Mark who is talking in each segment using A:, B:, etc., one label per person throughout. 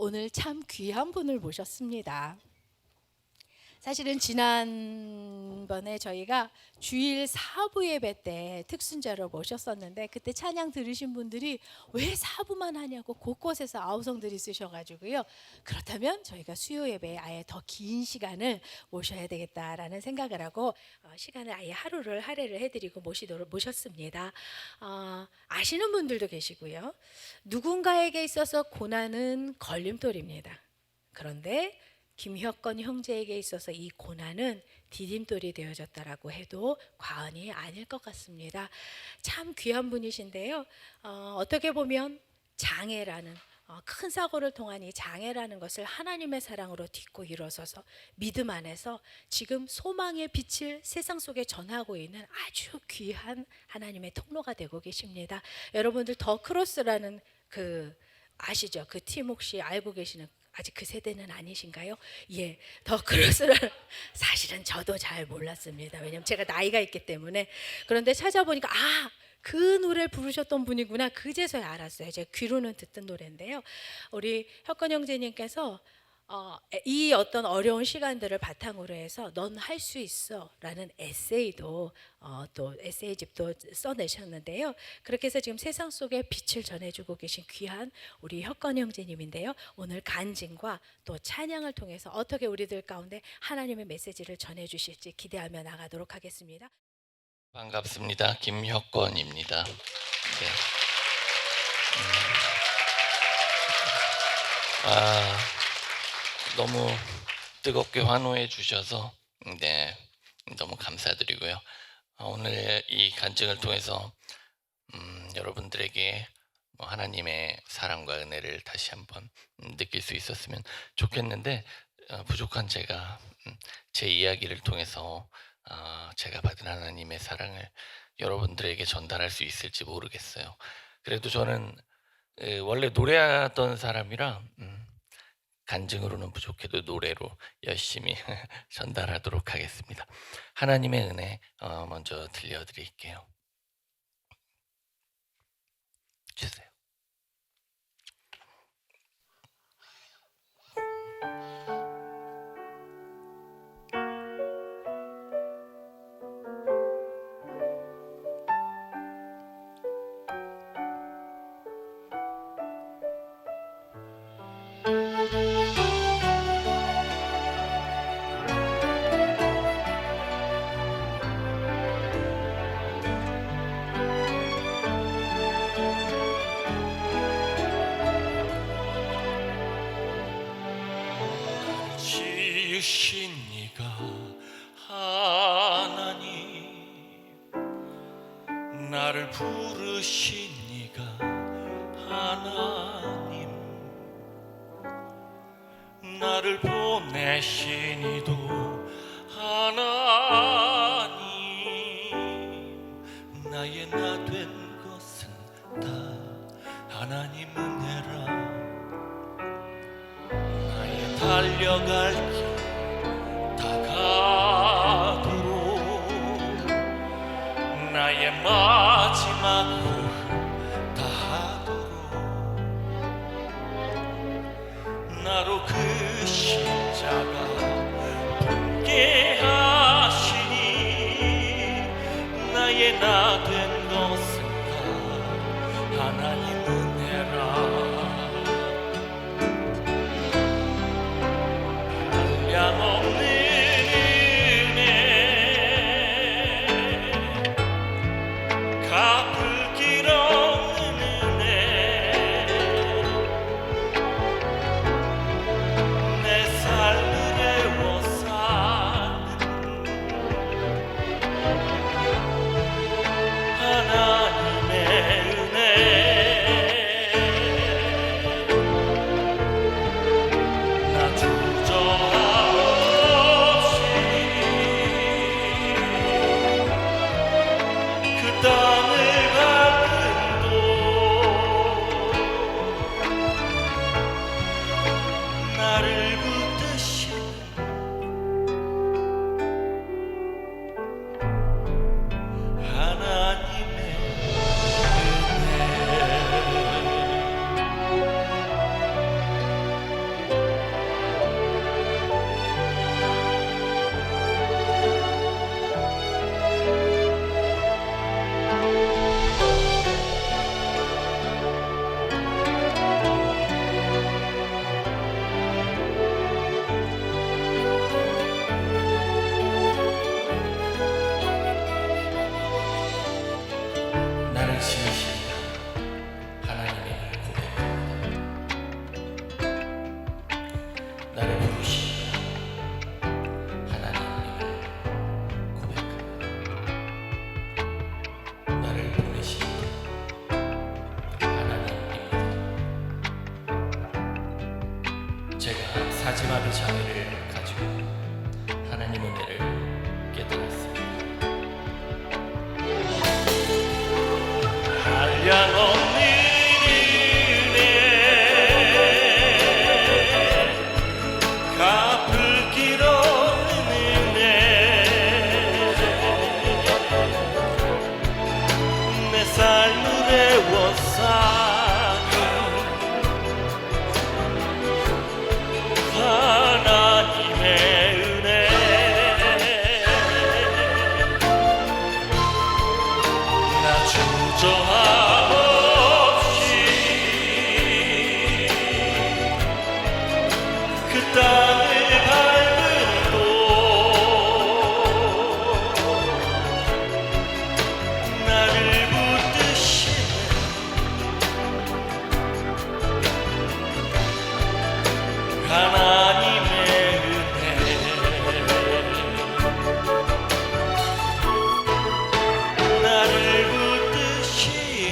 A: 오늘 참 귀한 분을 모셨습니다. 사실은 지난번에 저희가 주일 사부 예배 때 특순자로 모셨었는데 그때 찬양 들으신 분들이 왜 사부만 하냐고 곳곳에서 아우성들이 쓰셔가지고요. 그렇다면 저희가 수요 예배에 아예 더 긴 시간을 모셔야 되겠다라는 생각을 하고 시간을 아예 하루를 할애를 해드리고 모셨습니다. 아시는 분들도 계시고요. 누군가에게 있어서 고난은 걸림돌입니다. 그런데 김혁건 형제에게 있어서 이 고난은 디딤돌이 되어졌다라고 해도 과언이 아닐 것 같습니다. 참 귀한 분이신데요. 어떻게 보면 장애라는 큰 사고를 통한 이 장애라는 것을 하나님의 사랑으로 딛고 일어서서 믿음 안에서 지금 소망의 빛을 세상 속에 전하고 있는 아주 귀한 하나님의 통로가 되고 계십니다. 여러분들 더 크로스라는 아시죠? 그 팀 혹시 알고 계시는 아직 그 세대는 아니신가요? 예, 더 크로스를 사실은 저도 잘 몰랐습니다. 왜냐면 제가 나이가 있기 때문에. 그런데 찾아보니까 그 노래 부르셨던 분이구나. 그제서야 알았어요. 제가 귀로는 듣던 노래인데요. 우리 혁건 형제님께서 이 어떤 어려운 시간들을 바탕으로 해서 넌 할 수 있어 라는 에세이도 또 에세이집도 써내셨는데요. 그렇게 해서 지금 세상 속에 빛을 전해주고 계신 귀한 우리 혁건 형제님인데요. 오늘 간증과 또 찬양을 통해서 어떻게 우리들 가운데 하나님의 메시지를 전해주실지 기대하며 나가도록 하겠습니다.
B: 반갑습니다. 김혁건입니다. 네. 너무 뜨겁게 환호해 주셔서 너무 감사드리고요. 오늘 이 간증을 통해서 여러분들에게 하나님의 사랑과 은혜를 다시 한번 느낄 수 있었으면 좋겠는데 부족한 제가 제 이야기를 통해서 제가 받은 하나님의 사랑을 여러분들에게 전달할 수 있을지 모르겠어요. 그래도 저는 원래 노래하던 사람이라 간증으로는 부족해도 노래로 열심히 전달하도록 하겠습니다. 하나님의 은혜 먼저 들려드릴게요. 주세요.
C: 지으신 이가 하나님, 나를 부르신 이가 하나님, 나를 보내신 이도 하나님, 나의 나 된 것은 다 하나님 은혜라. 나의 달려갈 길 다가도록, 나의 마지막 호흡 다하도록, 나로 그 십자가 붙게 하시니, 나의 나 된 것은 다 하나님 은혜라. 한량없는 은혜, 갚을 길 없는 은혜, 내 삶을 애워 사는 하나님의 은혜. 나 주저함 없이 그 땅을 밟은도, 나를 붙드신 하나님의 은혜.
B: 제가 사지마비 장애를 가지고 하나님 은혜를 깨달았습니다.
C: 한량없는 은혜 갚을 길 없는 은혜 내 삶을 애워싸는 하나님의 은혜 나 주저함 없이 그 땅을 밟음도 나를 붙드시는 하나님의 은혜 나를 붙드시는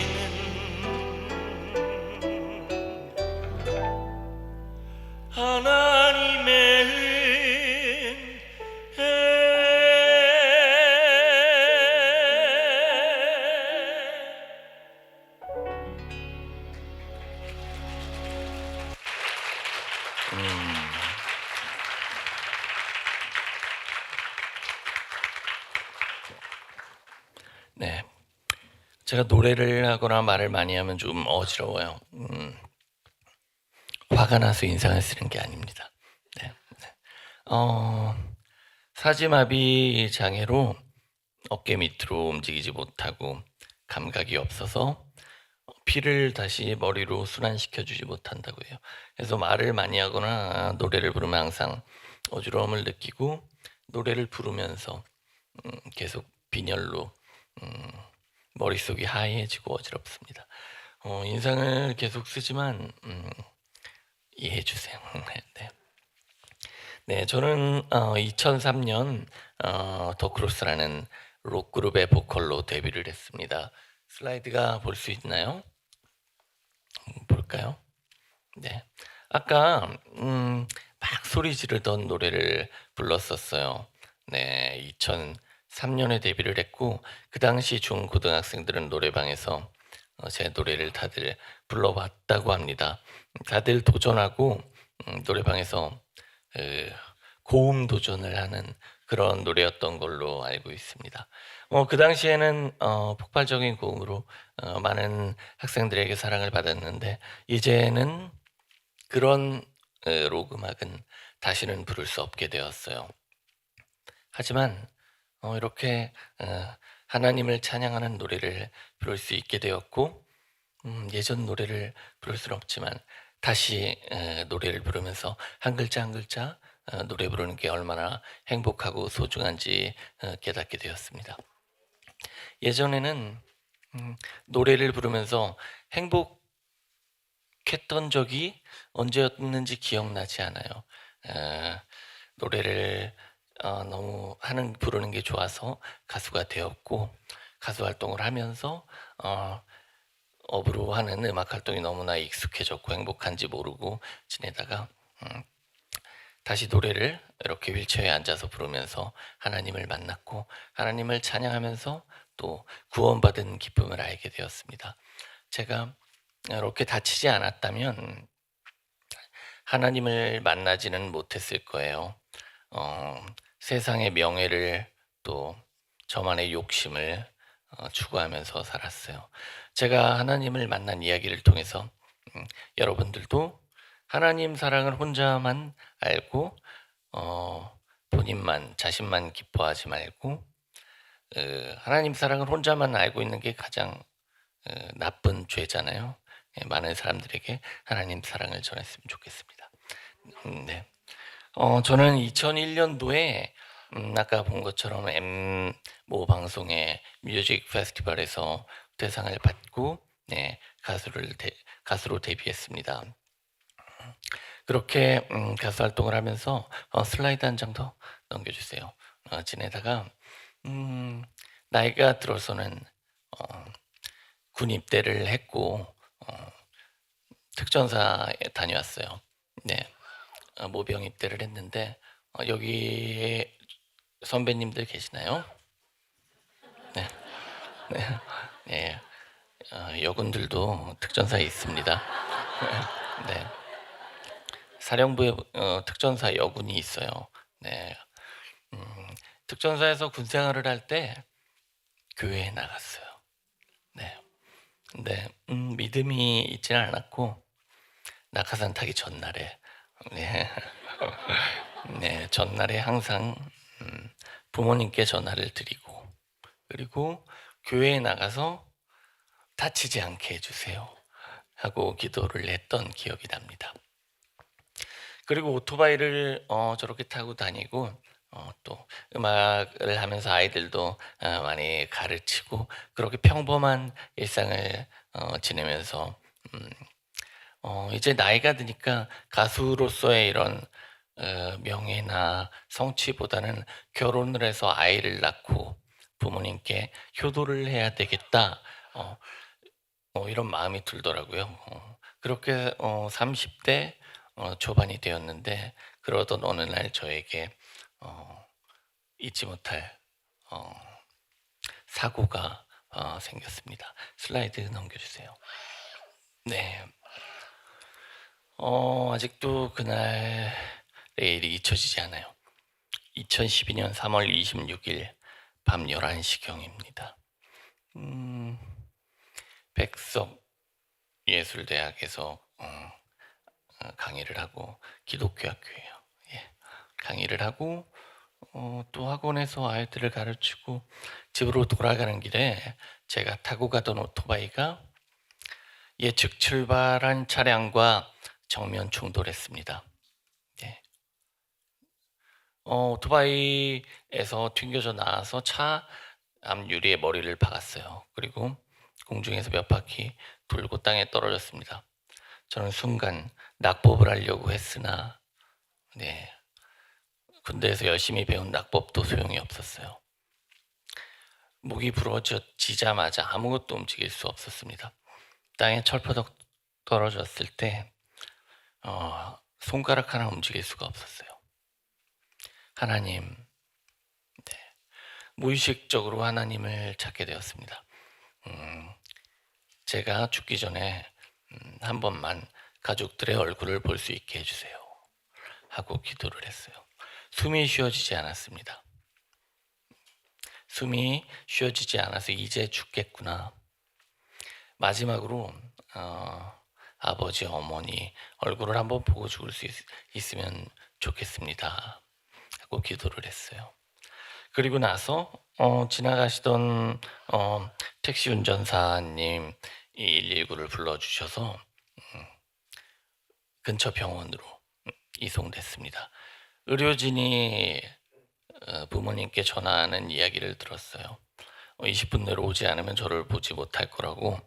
C: 하나님의 은혜
B: 네, 제가 노래를 하거나 말을 많이 하면 좀 어지러워요. 화가 나서 인상을 쓰는 게 아닙니다. 네. 사지마비 장애로 어깨 밑으로 움직이지 못하고 감각이 없어서 피를 다시 머리로 순환시켜 주지 못한다고 해요. 그래서 말을 많이 하거나 노래를 부르면 항상 어지러움을 느끼고 노래를 부르면서 계속 빈혈로 머릿속이 하얘지고 어지럽습니다. 인상을 계속 쓰지만 이해해 주세요. 네. 네, 저는 2003년 더 크로스라는 록 그룹의 보컬로 데뷔를 했습니다. 슬라이드가 볼 수 있나요? 볼까요? 네, 아까 막 소리 지르던 노래를 불렀었어요. 네, 2003년에 데뷔를 했고 그 당시 중고등학생들은 노래방에서 제 노래를 다들 불러봤다고 합니다. 다들 도전하고 노래방에서 고음 도전을 하는 그런 노래였던 걸로 알고 있습니다. 그 당시에는 폭발적인 고음으로 많은 학생들에게 사랑을 받았는데 이제는 그런 록 음악은 다시는 부를 수 없게 되었어요. 하지만 이렇게 하나님을 찬양하는 노래를 부를 수 있게 되었고 예전 노래를 부를 수는 없지만 다시 노래를 부르면서 한 글자 한 글자 노래 부르는 게 얼마나 행복하고 소중한지 깨닫게 되었습니다. 예전에는 노래를 부르면서 행복했던 적이 언제였는지 기억나지 않아요. 노래를 너무 부르는 게 좋아서 가수가 되었고 가수 활동을 하면서 업으로 하는 음악 활동이 너무나 익숙해졌고 행복한지 모르고 지내다가 다시 노래를 이렇게 휠체어에 앉아서 부르면서 하나님을 만났고 하나님을 찬양하면서 또 구원받은 기쁨을 알게 되었습니다. 제가 이렇게 다치지 않았다면 하나님을 만나지는 못했을 거예요. 세상의 명예를 또 저만의 욕심을 추구하면서 살았어요. 제가 하나님을 만난 이야기를 통해서 여러분들도 하나님 사랑을 혼자만 알고 본인만 자신만 기뻐하지 말고 하나님 사랑을 혼자만 알고 있는 게 가장 나쁜 죄잖아요. 많은 사람들에게 하나님 사랑을 전했으면 좋겠습니다. 네. 저는 2001년도에 아까 본 것처럼 모 방송의 뮤직 페스티벌에서 대상을 받고 가수로 데뷔했습니다. 그렇게 가수 활동을 하면서 슬라이드 한 장 더 넘겨주세요. 지내다가 나이가 들어서는 군 입대를 했고 특전사에 다녀왔어요. 네, 모병 입대를 했는데 여기 선배님들 계시나요? 네, 네, 네. 여군들도 특전사에 있습니다. 네, 사령부에 특전사 여군이 있어요. 네, 특전사에서 군 생활을 할 때 교회에 나갔어요. 네, 근데 믿음이 있지는 않았고 낙하산 타기 전날에 네, 네 전날에 항상 부모님께 전화를 드리고 그리고 교회에 나가서 다치지 않게 해주세요 하고 기도를 했던 기억이 납니다. 그리고 오토바이를 저렇게 타고 다니고 또 음악을 하면서 아이들도 많이 가르치고 그렇게 평범한 일상을 지내면서 이제 나이가 드니까 가수로서의 이런 명예나 성취보다는 결혼을 해서 아이를 낳고 부모님께 효도를 해야 되겠다 이런 마음이 들더라고요. 그렇게 30대 초반이 되었는데 그러던 어느 날 저에게 잊지 못할 사고가 생겼습니다. 슬라이드 넘겨주세요. 네. 아직도 그날의 일이 잊혀지지 않아요. 2012년 3월 26일 밤 11시경입니다. 백석 예술대학에서 강의를 하고 기독교 학교예요. 예. 강의를 하고 또 학원에서 아이들을 가르치고 집으로 돌아가는 길에 제가 타고 가던 오토바이가 예측 출발한 차량과 정면 충돌했습니다. 예. 오토바이에서 튕겨져 나와서 차 앞유리에 머리를 박았어요. 그리고 공중에서 몇 바퀴 돌고 땅에 떨어졌습니다. 저는 순간 낙법을 하려고 했으나 네, 군대에서 열심히 배운 낙법도 소용이 없었어요. 목이 부러지자마자 아무것도 움직일 수 없었습니다. 땅에 철퍼덕 떨어졌을 때 손가락 하나 움직일 수가 없었어요. 하나님, 네, 무의식적으로 하나님을 찾게 되었습니다. 제가 죽기 전에 한 번만 가족들의 얼굴을 볼 수 있게 해주세요 하고 기도를 했어요. 숨이 쉬어지지 않았습니다. 숨이 쉬어지지 않아서 이제 죽겠구나. 마지막으로 아버지, 어머니 얼굴을 한번 보고 죽을 수 있으면 좋겠습니다 하고 기도를 했어요. 그리고 나서 지나가시던 택시 운전사님 119를 불러주셔서 근처 병원으로 이송됐습니다. 의료진이 부모님께 전화하는 이야기를 들었어요. 20분 내로 오지 않으면 저를 보지 못할 거라고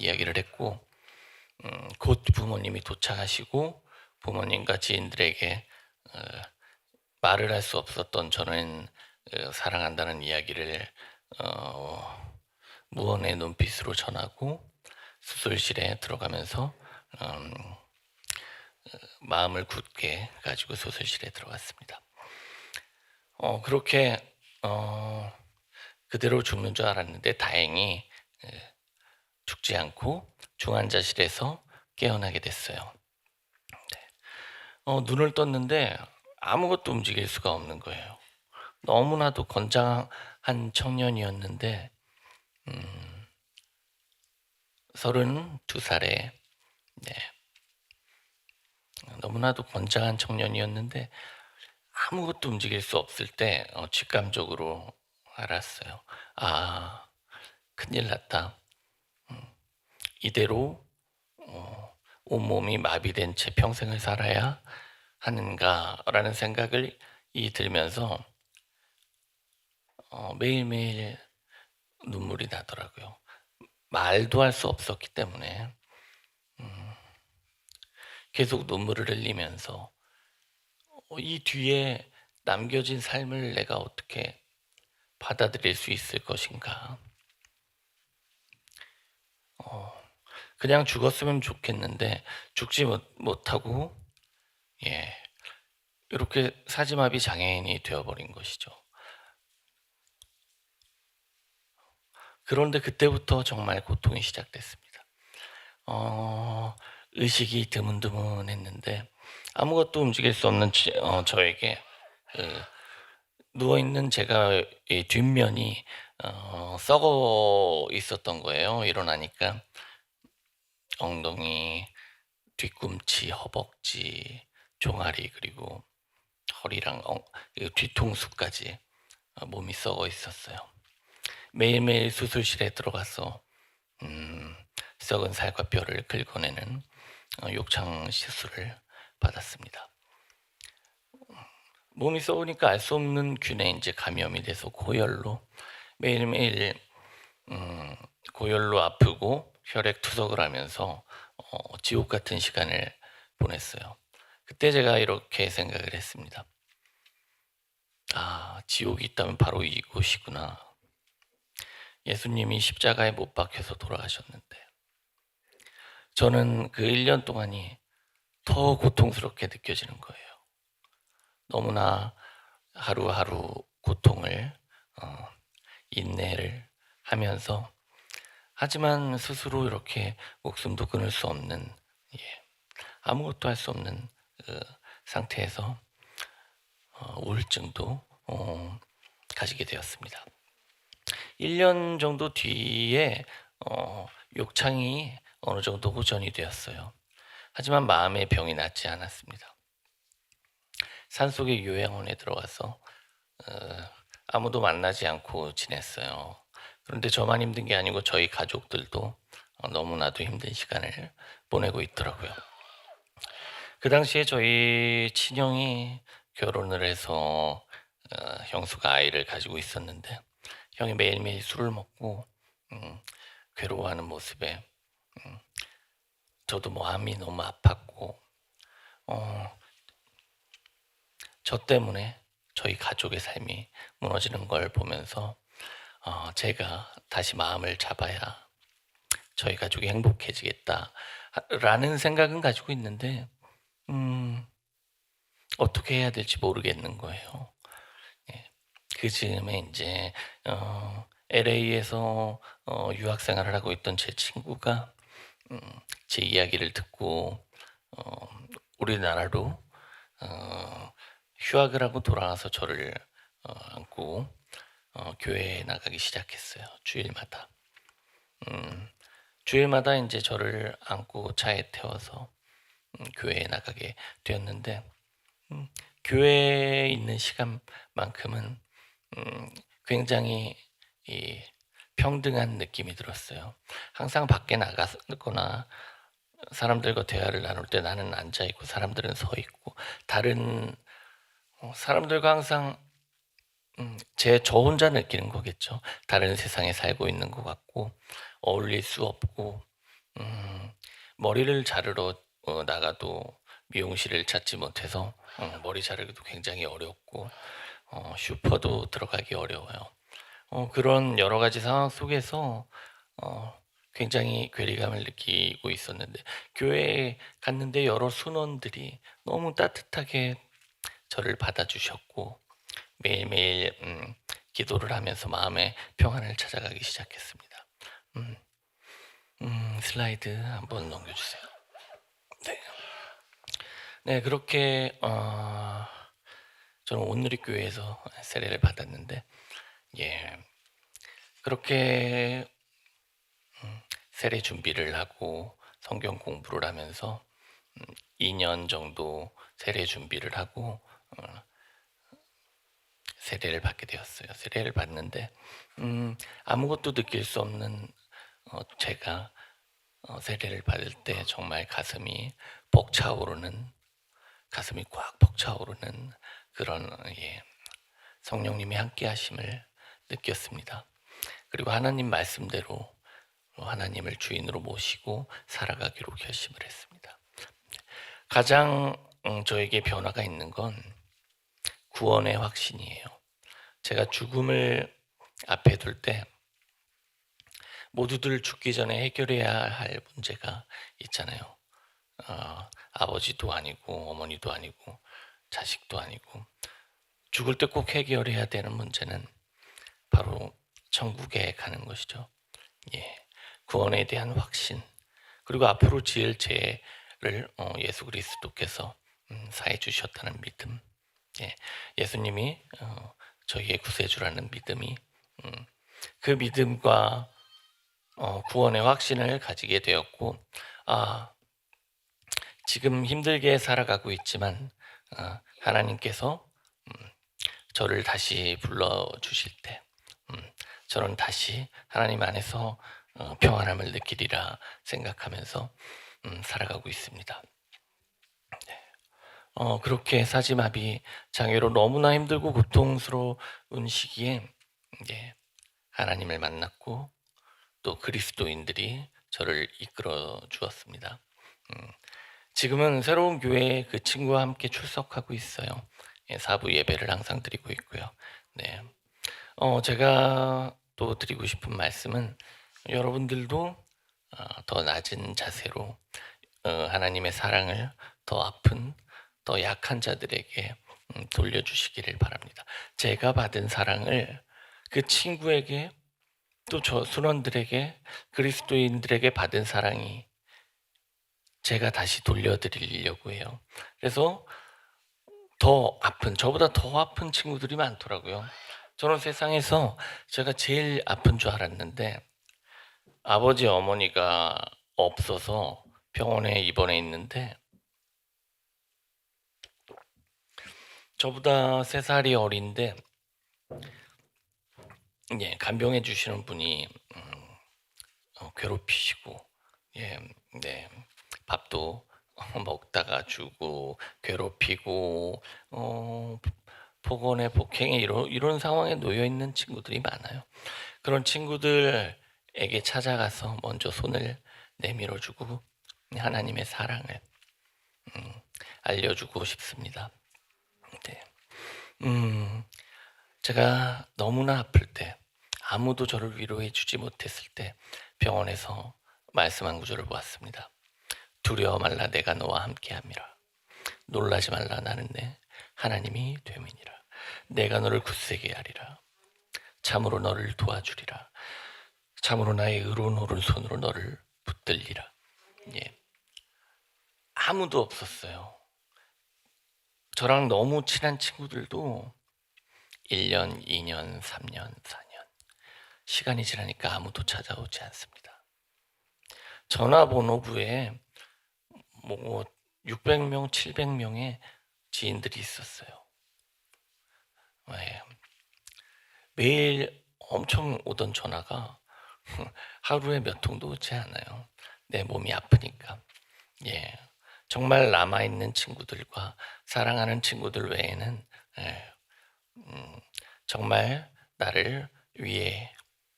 B: 이야기를 했고 곧 부모님이 도착하시고 부모님과 지인들에게 말을 할 수 없었던 저는 사랑한다는 이야기를 무언의 눈빛으로 전하고 수술실에 들어가면서 마음을 굳게 가지고 수술실에 들어갔습니다. 그렇게 그대로 죽는 줄 알았는데 다행히 죽지 않고 중환자실에서 깨어나게 됐어요. 네. 눈을 떴는데 아무것도 움직일 수가 없는 거예요. 너무나도 건장한 청년이었는데 32살에 네. 너무나도 건장한 청년이었는데 아무것도 움직일 수 없을 때 직감적으로 알았어요. 아, 큰일 났다. 이대로 온몸이 마비된 채 평생을 살아야 하는가라는 생각을 들면서 매일매일 눈물이 나더라고요. 말도 할 수 없었기 때문에 계속 눈물을 흘리면서 이 뒤에 남겨진 삶을 내가 어떻게 받아들일 수 있을 것인가. 그냥 죽었으면 좋겠는데 죽지 못하고 이렇게 사지마비 장애인이 되어버린 것이죠. 그런데 그때부터 정말 고통이 시작됐습니다. 의식이 드문드문했는데 아무것도 움직일 수 없는 저에게 누워있는 제가 이 뒷면이 썩어 있었던 거예요. 일어나니까 엉덩이, 뒤꿈치, 허벅지, 종아리 그리고 허리랑 뒤통수까지 몸이 썩어 있었어요. 매일매일 수술실에 들어가서 썩은 살과 뼈를 긁어내는 욕창 시술을 받았습니다. 몸이 썩으니까 알 수 없는 균에 이제 감염이 돼서 고열로 매일매일 고열로 아프고 혈액 투석을 하면서 지옥 같은 시간을 보냈어요. 그때 제가 이렇게 생각을 했습니다. 아, 지옥이 있다면 바로 이곳이구나. 예수님이 십자가에 못 박혀서 돌아가셨는데 저는 그 1년 동안이 더 고통스럽게 느껴지는 거예요. 너무나 하루하루 고통을 인내를 하면서 하지만 스스로 이렇게 목숨도 끊을 수 없는 아무것도 할 수 없는 상태에서 우울증도 가지게 되었습니다. 1년 정도 뒤에 욕창이 어느 정도 호전이 되었어요. 하지만 마음의 병이 낫지 않았습니다. 산속의 요양원에 들어가서 아무도 만나지 않고 지냈어요. 그런데 저만 힘든 게 아니고 저희 가족들도 너무나도 힘든 시간을 보내고 있더라고요. 그 당시에 저희 친형이 결혼을 해서 형수가 아이를 가지고 있었는데 형이 매일매일 술을 먹고 괴로워하는 모습에 저도 마음이 너무 아팠고 저 때문에 저희 가족의 삶이 무너지는 걸 보면서 제가 다시 마음을 잡아야 저희 가족이 행복해지겠다라는 생각은 가지고 있는데 어떻게 해야 될지 모르겠는 거예요. 그 즈음에 이제 LA에서 유학생활을 하고 있던 제 친구가 제 이야기를 듣고 우리나라로 휴학을 하고 돌아와서 저를 안고 교회에 나가기 시작했어요. 주일마다. 주일마다 이제 저를 안고 차에 태워서 교회에 나가게 되었는데 교회에 있는 시간만큼은 굉장히 평등한 느낌이 들었어요. 항상 밖에 나가거나 사람들과 대화를 나눌 때 나는 앉아 있고 사람들은 서 있고 다른 사람들과 항상 저 혼자 느끼는 거겠죠. 다른 세상에 살고 있는 것 같고 어울릴 수 없고 머리를 자르러 나가도 미용실을 찾지 못해서 머리 자르기도 굉장히 어렵고 슈퍼도 들어가기 어려워요. 그런 여러 가지 상황 속에서 굉장히 괴리감을 느끼고 있었는데 교회에 갔는데 여러 순원들이 너무 따뜻하게 저를 받아주셨고 매일매일 기도를 하면서 마음의 평안을 찾아가기 시작했습니다. 슬라이드 한번 넘겨주세요. 네, 그렇게 저는 온누리교회에서 세례를 받았는데 그렇게 세례 준비를 하고 성경 공부를 하면서 2년 정도 세례 준비를 하고 세례를 받게 되었어요. 세례를 받는데 아무것도 느낄 수 없는 제가 세례를 받을 때 정말 가슴이 꽉 벅차오르는 그런 성령님이 함께 하심을 느꼈습니다. 그리고 하나님 말씀대로 하나님을 주인으로 모시고 살아가기로 결심을 했습니다. 가장 저에게 변화가 있는 건 구원의 확신이에요. 제가 죽음을 앞에 둘 때 모두들 죽기 전에 해결해야 할 문제가 있잖아요. 아버지도 아니고 어머니도 아니고 자식도 아니고 죽을 때 꼭 해결해야 되는 문제는 바로 천국에 가는 것이죠. 예, 구원에 대한 확신, 그리고 앞으로 지을 죄를 예수 그리스도께서 사해 주셨다는 믿음. 예, 예수님이 저희의 구세주라는 믿음이 그 믿음과 구원의 확신을 가지게 되었고, 지금 힘들게 살아가고 있지만 하나님께서 저를 다시 불러주실 때 저는 다시 하나님 안에서 평안함을 느끼리라 생각하면서 살아가고 있습니다. 그렇게 사지마비 장애로 너무나 힘들고 고통스러운 시기에 하나님을 만났고 또 그리스도인들이 저를 이끌어 주었습니다. 지금은 새로운 교회에 그 친구와 함께 출석하고 있어요. 사부 예배를 항상 드리고 있고요. 네. 제가 또 드리고 싶은 말씀은 여러분들도 더 낮은 자세로 하나님의 사랑을 더 아픈, 더 약한 자들에게 돌려주시기를 바랍니다. 제가 받은 사랑을 그 친구에게 또 저 순원들에게, 그리스도인들에게 받은 사랑이 제가 다시 돌려드리려고 해요. 그래서 더 아픈, 저보다 더 아픈 친구들이 많더라고요. 저는 세상에서 제가 제일 아픈 줄 알았는데 아버지 어머니가 없어서 병원에 입원해 있는데 저보다 3살이 어린데 간병해 주시는 분이 괴롭히시고 밥도 먹다가 주고 괴롭히고 폭언에 폭행에 이런 상황에 놓여 있는 친구들이 많아요. 그런 친구들에게 찾아가서 먼저 손을 내밀어 주고 하나님의 사랑을 알려주고 싶습니다. 제가 너무나 아플 때, 아무도 저를 위로해 주지 못했을 때 병원에서 말씀 한 구절을 보았습니다. 두려워 말라, 내가 너와 함께함이라. 놀라지 말라, 나는 내 하나님이 됨이니라. 내가 너를 굳세게 하리라. 참으로 너를 도와주리라. 참으로 나의 의로운 오른손으로 너를 붙들리라. 아무도 없었어요. 저랑 너무 친한 친구들도 1년, 2년, 3년, 4년 시간이 지나니까 아무도 찾아오지 않습니다. 전화번호부에 600명, 700명의 지인들이 있었어요. 매일 엄청 오던 전화가 하루에 몇 통도 오지 않아요. 내 몸이 아프니까. 정말 남아있는 친구들과 사랑하는 친구들 외에는 정말 나를 위해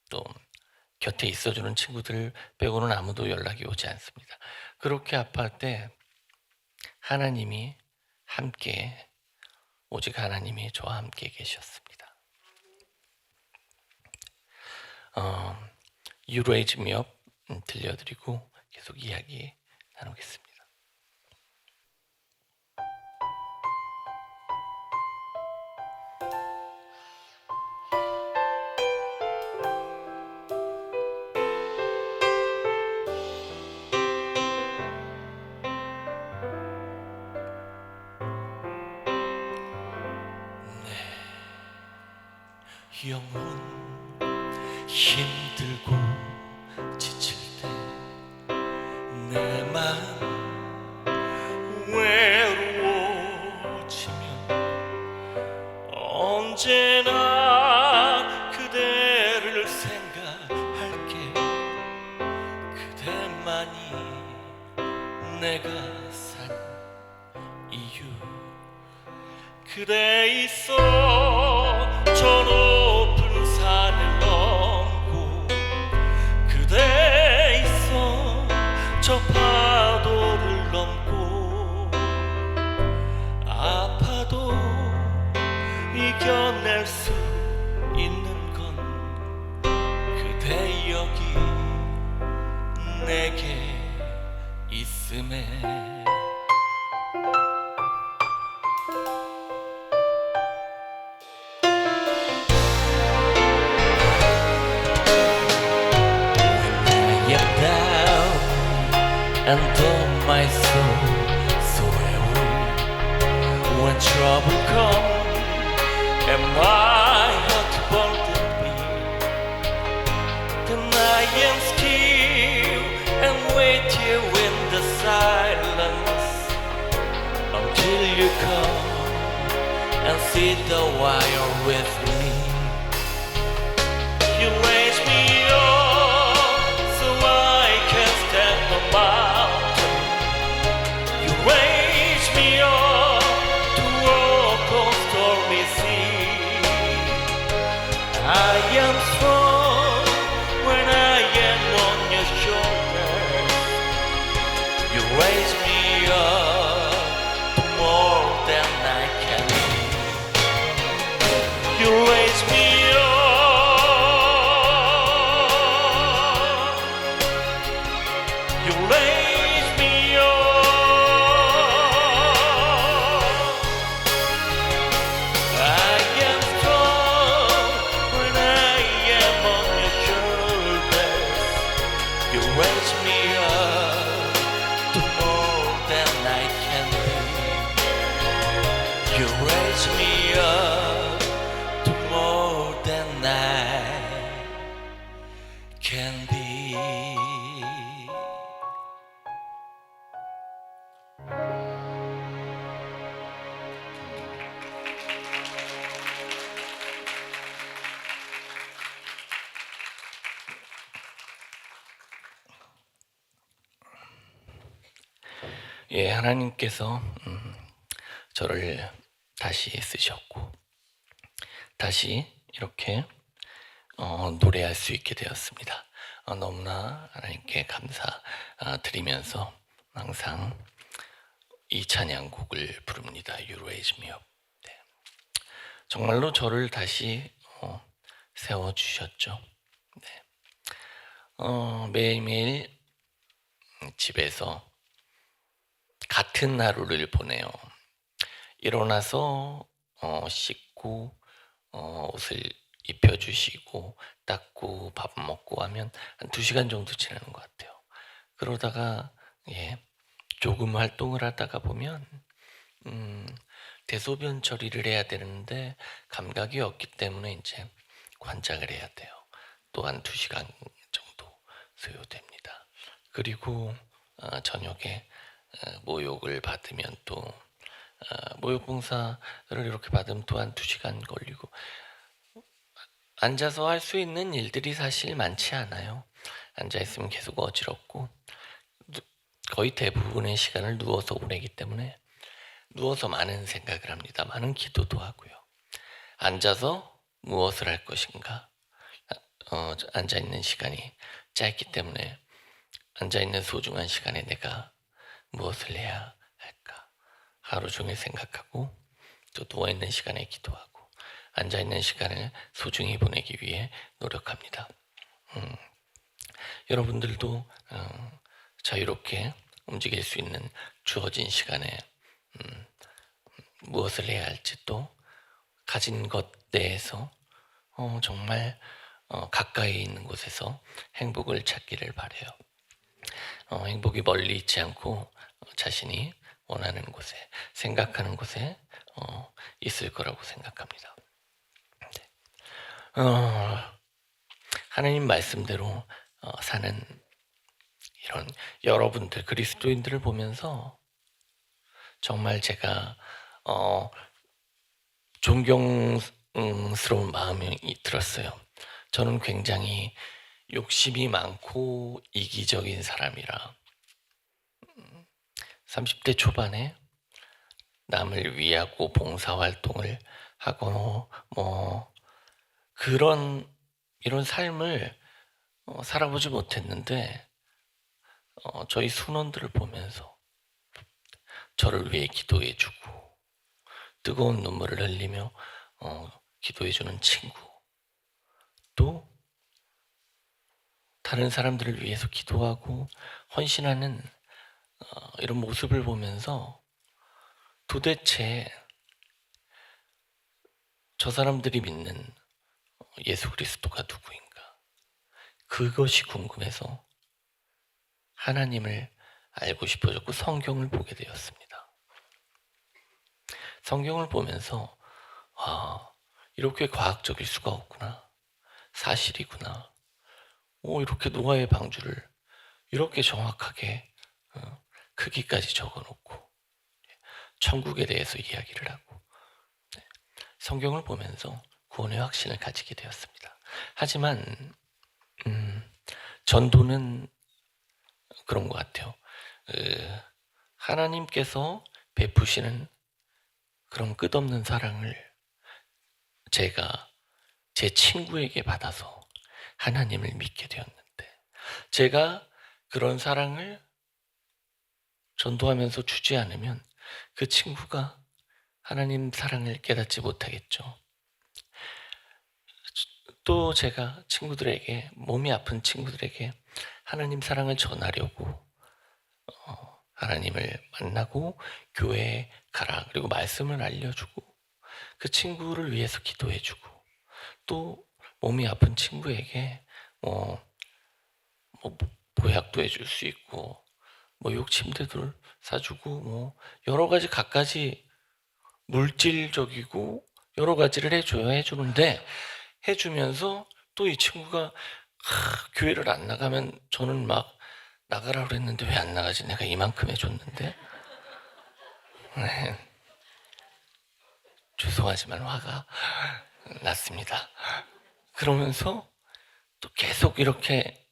B: 또 곁에 있어주는 친구들 빼고는 아무도 연락이 오지 않습니다. 그렇게 아파할 때 하나님이 함께, 오직 하나님이 저와 함께 계셨습니다. You Raise Me Up 들려드리고 계속 이야기 나누겠습니다.
C: 영혼 힘들고 지칠 때 내 마음 외로워지면 언제나 그대를 생각할게. 그대만이 내가 산 이유. 그대 있어 저 높은 산을 넘고, 그대 있어 저 파도를 넘고, 아파도 이겨낼 수 있는 건 그대 여기 내게 있음에. and though my soul so weary, when trouble comes and my heart burdened me, then I am still and wait here in the silence until you come and sit a while with me. You raise me up so I can stand the mountain. You raise me up to walk on stormy sea. I am strong when I am on your shoulders. You raise me up to more than I can be. You raise me up. You raise me up. I am strong when I am on your shoulders. You raise me up to more than I can be. You raise me up to more than I can be.
B: 예, 하나님께서 저를 다시 쓰셨고 다시 이렇게 노래할 수 있게 되었습니다. 너무나 하나님께 감사드리면서 항상 이 찬양곡을 부릅니다. You Raise Me Up. 네. 정말로 저를 다시 세워주셨죠. 네. 매일매일 집에서 같은 하루를 보내요. 일어나서 씻고 옷을 입혀주시고 닦고 밥 먹고 하면 한 2시간 정도 지나는 것 같아요. 그러다가 조금 활동을 하다가 보면 대소변 처리를 해야 되는데 감각이 없기 때문에 이제 관장을 해야 돼요. 또 한 2시간 정도 소요됩니다. 그리고 저녁에 모욕을 받으면 또 모욕봉사를 이렇게 받으면 또 한 2시간 걸리고, 앉아서 할 수 있는 일들이 사실 많지 않아요. 앉아있으면 계속 어지럽고 거의 대부분의 시간을 누워서 보내기 때문에 누워서 많은 생각을 합니다. 많은 기도도 하고요. 앉아서 무엇을 할 것인가, 앉아있는 시간이 짧기 때문에 앉아있는 소중한 시간에 내가 무엇을 해야 할까 하루 종일 생각하고, 또 누워있는 시간에 기도하고 앉아있는 시간을 소중히 보내기 위해 노력합니다. 여러분들도 자유롭게 움직일 수 있는 주어진 시간에 무엇을 해야 할지, 또 가진 것 내에서 정말 가까이 있는 곳에서 행복을 찾기를 바라요. 행복이 멀리 있지 않고 자신이 원하는 곳에, 생각하는 곳에 있을 거라고 생각합니다. 네. 하나님 말씀대로 사는 이런 여러분들, 그리스도인들을 보면서 정말 제가 존경스러운 마음이 들었어요. 저는 굉장히 욕심이 많고 이기적인 사람이라 30대 초반에 남을 위하고 봉사활동을 하고 이런 삶을 살아보지 못했는데, 저희 순원들을 보면서 저를 위해 기도해주고 뜨거운 눈물을 흘리며 기도해주는 친구, 또 다른 사람들을 위해서 기도하고 헌신하는 이런 모습을 보면서 도대체 저 사람들이 믿는 예수 그리스도가 누구인가, 그것이 궁금해서 하나님을 알고 싶어졌고 성경을 보게 되었습니다. 성경을 보면서 이렇게 과학적일 수가 없구나. 사실이구나. 이렇게 노아의 방주를 이렇게 정확하게 크기까지 적어놓고 천국에 대해서 이야기를 하고 성경을 보면서 구원의 확신을 가지게 되었습니다. 하지만 전도는 그런 것 같아요. 하나님께서 베푸시는 그런 끝없는 사랑을 제가 제 친구에게 받아서 하나님을 믿게 되었는데, 제가 그런 사랑을 전도하면서 주지 않으면 그 친구가 하나님 사랑을 깨닫지 못하겠죠. 또 제가 친구들에게, 몸이 아픈 친구들에게 하나님 사랑을 전하려고 하나님을 만나고 교회에 가라, 그리고 말씀을 알려주고 그 친구를 위해서 기도해주고, 또 몸이 아픈 친구에게 뭐 보약도 해줄 수 있고 욕침대들 사주고 여러 가지 갖가지 물질적이고 여러 가지를 해주는데, 해주면서 또 이 친구가 교회를 안 나가면 저는 막 나가라 그랬는데 왜 안 나가지? 내가 이만큼 해줬는데. 네. 죄송하지만 화가 났습니다. 그러면서 또 계속 이렇게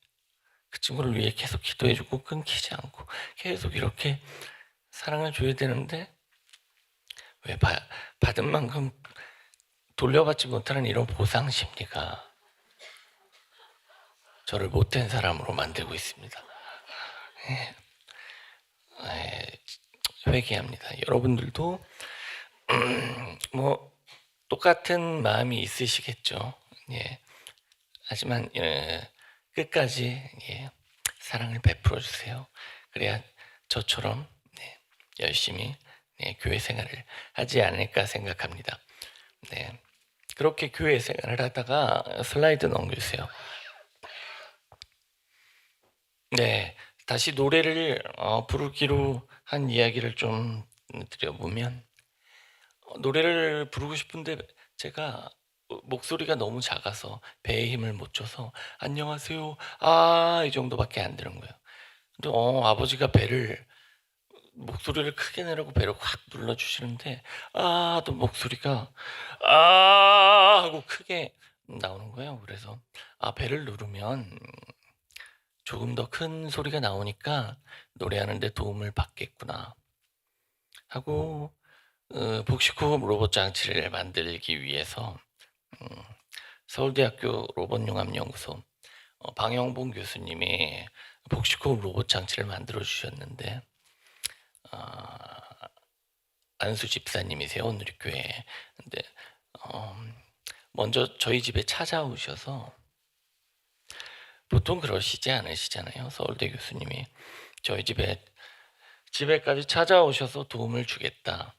B: 그 친구를 위해 계속 기도해주고 끊기지 않고 계속 이렇게 사랑을 줘야 되는데, 왜 받은 만큼 돌려받지 못하는 이런 보상 심리가 저를 못된 사람으로 만들고 있습니다. 회개합니다. 여러분들도 똑같은 마음이 있으시겠죠. 하지만 끝까지 사랑을 베풀어 주세요. 그래야 저처럼 열심히 교회 생활을 하지 않을까 생각합니다. 그렇게 교회 생활을 하다가 슬라이드 넘겨주세요. 다시 노래를 부르기로 한 이야기를 좀 드려보면, 노래를 부르고 싶은데 제가 목소리가 너무 작아서 배에 힘을 못 줘서 안녕하세요 이 정도밖에 안 되는 거예요. 근데 아버지가 목소리를 크게 내라고 배를 확 눌러주시는데 또 목소리가 하고 크게 나오는 거예요. 그래서 배를 누르면 조금 더 큰 소리가 나오니까 노래하는데 도움을 받겠구나 하고 복식호흡 로봇 장치를 만들기 위해서 서울대학교 로봇융합연구소 방영봉 교수님이 복식호흡 로봇 장치를 만들어 주셨는데, 안수 집사님이세요, 온누리교회. 근데 먼저 저희 집에 찾아오셔서, 보통 그러시지 않으시잖아요. 서울대 교수님이 저희 집에까지 찾아오셔서 도움을 주겠다,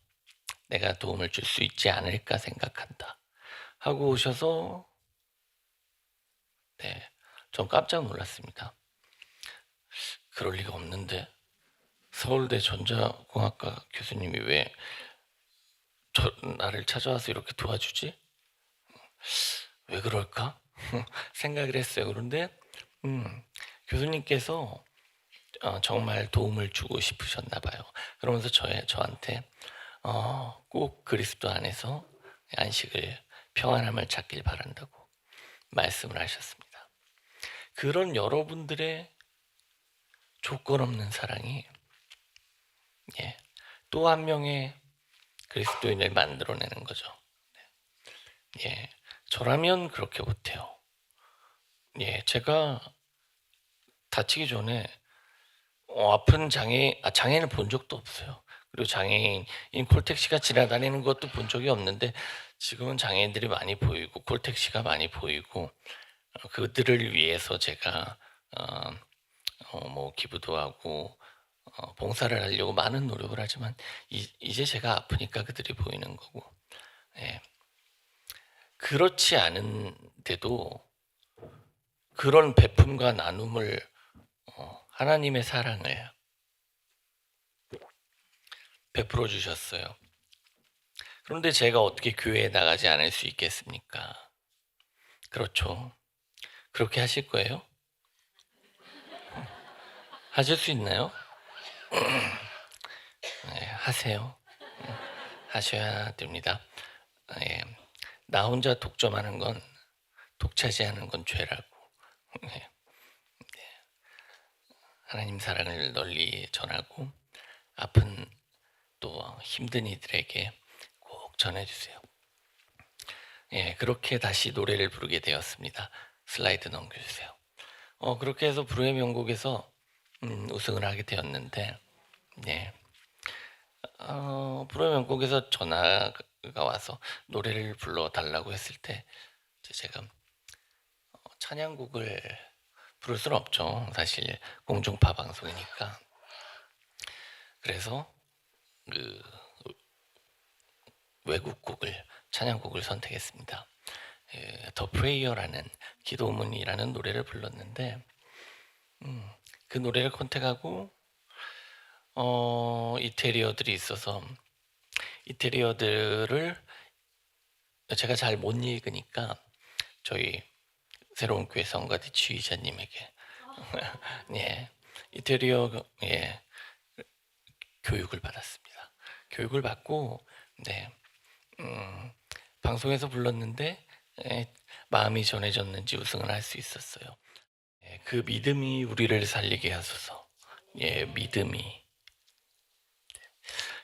B: 내가 도움을 줄 수 있지 않을까 생각한다 하고 오셔서 전 깜짝 놀랐습니다. 그럴 리가 없는데 서울대 전자공학과 교수님이 왜 나를 찾아와서 이렇게 도와주지? 왜 그럴까? 생각을 했어요. 그런데 교수님께서 정말 도움을 주고 싶으셨나 봐요. 그러면서 저한테 꼭 그리스도 안에서 안식을, 평안함을 찾길 바란다고 말씀을 하셨습니다. 그런 여러분들의 조건 없는 사랑이 또 한 명의 그리스도인을 만들어내는 거죠. 저라면 그렇게 못해요. 제가 다치기 전에 아픈 장애인을 본 적도 없어요. 그리고 장애인 콜택시가 지나다니는 것도 본 적이 없는데, 지금은 장애인들이 많이 보이고 콜택시가 많이 보이고, 그들을 위해서 제가 기부도 하고 봉사를 하려고 많은 노력을 하지만 이제 제가 아프니까 그들이 보이는 거고, 그렇지 않은데도 그런 베품과 나눔을, 하나님의 사랑을 베풀어 주셨어요. 그런데 제가 어떻게 교회에 나가지 않을 수 있겠습니까? 그렇죠. 그렇게 하실 거예요? 하실 수 있나요? 네, 하세요. 하셔야 됩니다. 예, 나 혼자 독점하는 건, 독차지하는 건 죄라고. 예, 하나님 사랑을 널리 전하고 아픈 또 힘든 이들에게 꼭 전해주세요. 예, 그렇게 다시 노래를 부르게 되었습니다. 슬라이드 넘겨주세요. 그렇게 해서 불후의 명곡에서 우승을 하게 되었는데, 예, 불후의 명곡에서 전화가 와서 노래를 불러달라고 했을 때 제가 찬양곡을 부를 수는 없죠. 사실 공중파 방송이니까. 그래서 그 외국곡을, 찬양곡을 선택했습니다. 더 프레이어라는 기도문이라는 노래를 불렀는데 그 노래를 선택하고 이태리어들이 있어서 이태리어들을 제가 잘 못 읽으니까 저희 새로운 교회 성가대 지휘자님에게 예, 이태리어 교육을 받았습니다. 교육을 받고 네, 방송에서 불렀는데 마음이 전해졌는지 우승을 할 수 있었어요. 그 믿음이 우리를 살리게 하소서. 예, 믿음이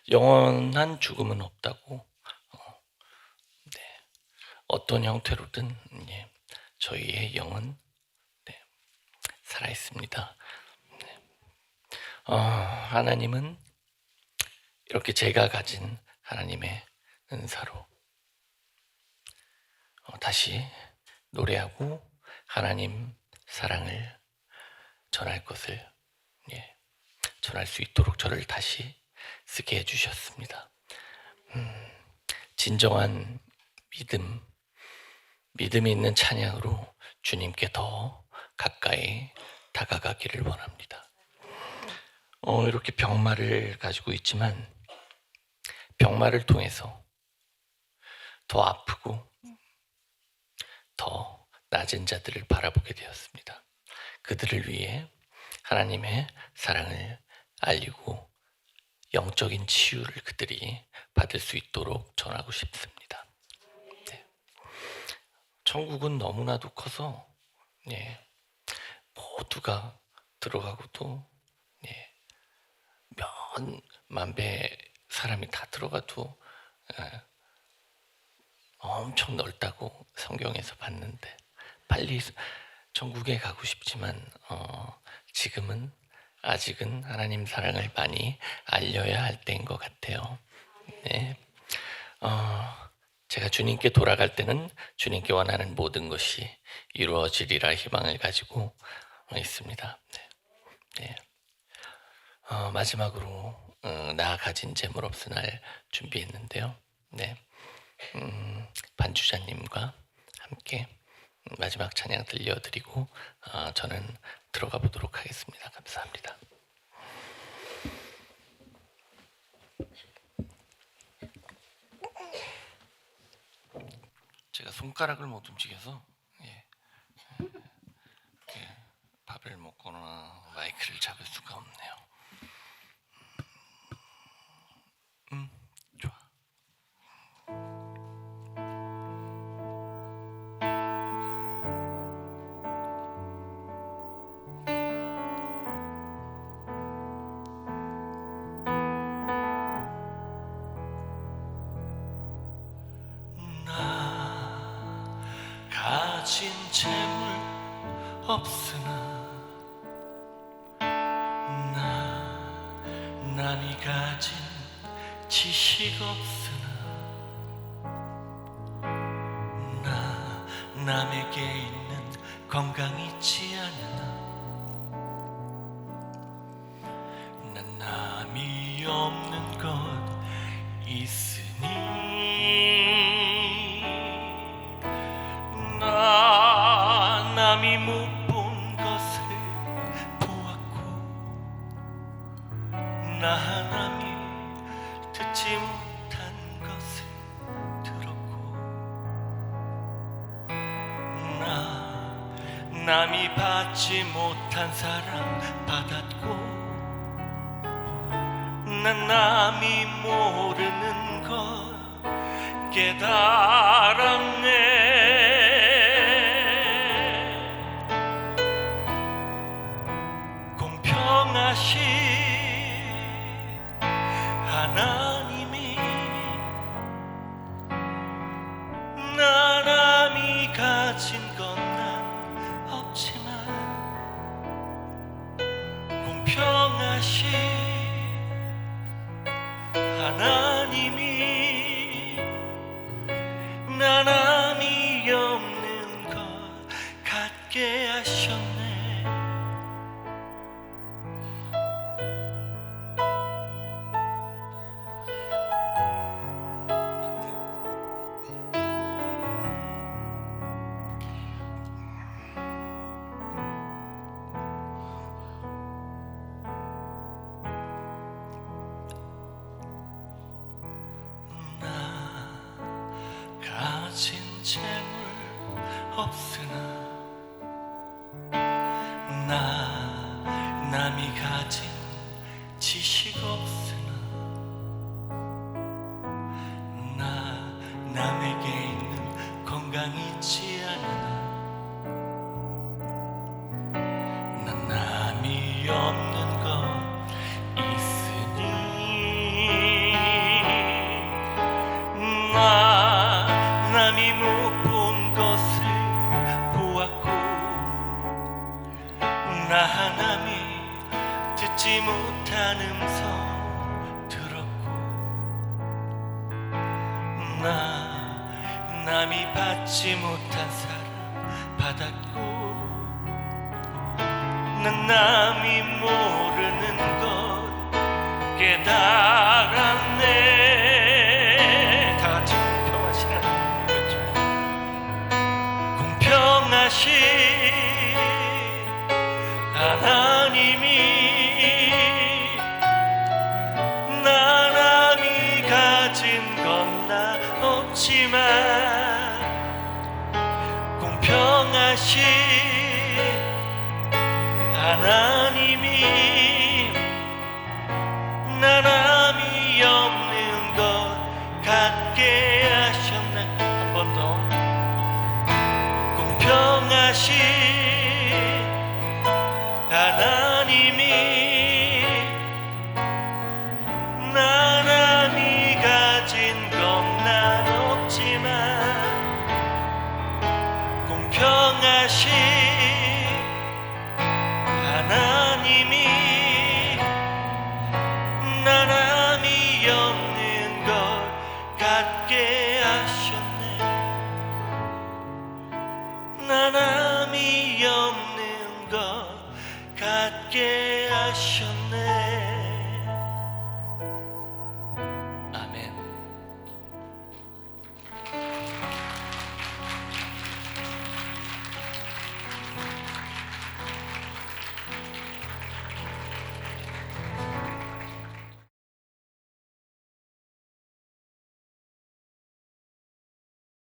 B: 영원한 죽음은 없다고. 네, 어떤 형태로든 저희의 영은 살아 있습니다. 하나님은 이렇게 제가 가진 하나님의 은사로 다시 노래하고 하나님 사랑을 전할 것을 전할 수 있도록 저를 다시 쓰게 해주셨습니다. 진정한 믿음이 있는 찬양으로 주님께 더 가까이 다가가기를 원합니다. 이렇게 병마를 가지고 있지만 병마를 통해서 더 아프고 더 낮은 자들을 바라보게 되었습니다. 그들을 위해 하나님의 사랑을 알리고 영적인 치유를 그들이 받을 수 있도록 전하고 싶습니다. 네. 천국은 너무나도 커서 모두가 들어가고도 몇만 배 사람이 다 들어가도 엄청 넓다고 성경에서 봤는데 빨리 천국에 가고 싶지만 지금은 아직은 하나님 사랑을 많이 알려야 할 때인 것 같아요. 네. 제가 주님께 돌아갈 때는 주님께 원하는 모든 것이 이루어지리라 희망을 가지고 있습니다. 네. 네. 마지막으로 나 가진 재물 없은 날 준비했는데요. 네. 반주자님과 함께 마지막 찬양 들려드리고 저는 들어가 보도록 하겠습니다. 감사합니다. 제가 손가락을 못 움직여서 밥을 먹거나 마이크를 잡을 수가 없네요. 좋아.
C: 나 가진 재물 없으나 남이 가진 지식 없으나 남에게 있는 건강 있지 않으나 난 남이 없는 것 있으니 나 남이 못 본 것을 보았고 나 남이 남이 받지 못한 사랑 받았고 난 남이 모르는 걸 깨달았네. 공평하신 하나님이 나 남이 가진 건 난 없지만 공평하신 하나님이 나 남이 없는 걸 갖게 하셨네. 가진 재물 없으나 남이 가진 지식 없으나 남에게 있는 건강 있지 않으나 난 남이 없는 것 있으니 남이 못 본 것을 보았고 나 남이 듣지 못한 음성 들었고 남이 받지 못한 사랑 받았고 난 남이 모르는 것 깨달았네. 다 같이 공평하신 하나님, 공평하신 하나님이 나 남이 가진 건 나 없지만 공평하신 하나님이 나 남이 없는 것 갖게 하셨네. 한 번 더. 공평하신 하나님이 나 남이 가진 건 난 없지만 공평하신